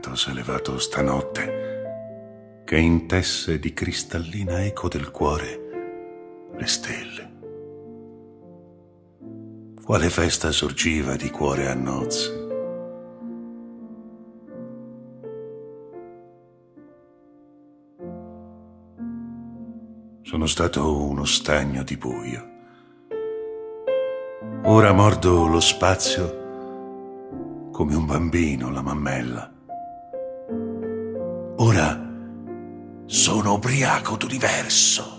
vento s'è levato stanotte, che intesse di cristallina eco del cuore le stelle. Quale festa sorgiva di cuore a nozze? Sono stato uno stagno di buio. Ora mordo lo spazio come un bambino la mammella. Ora sono ubriaco d'universo.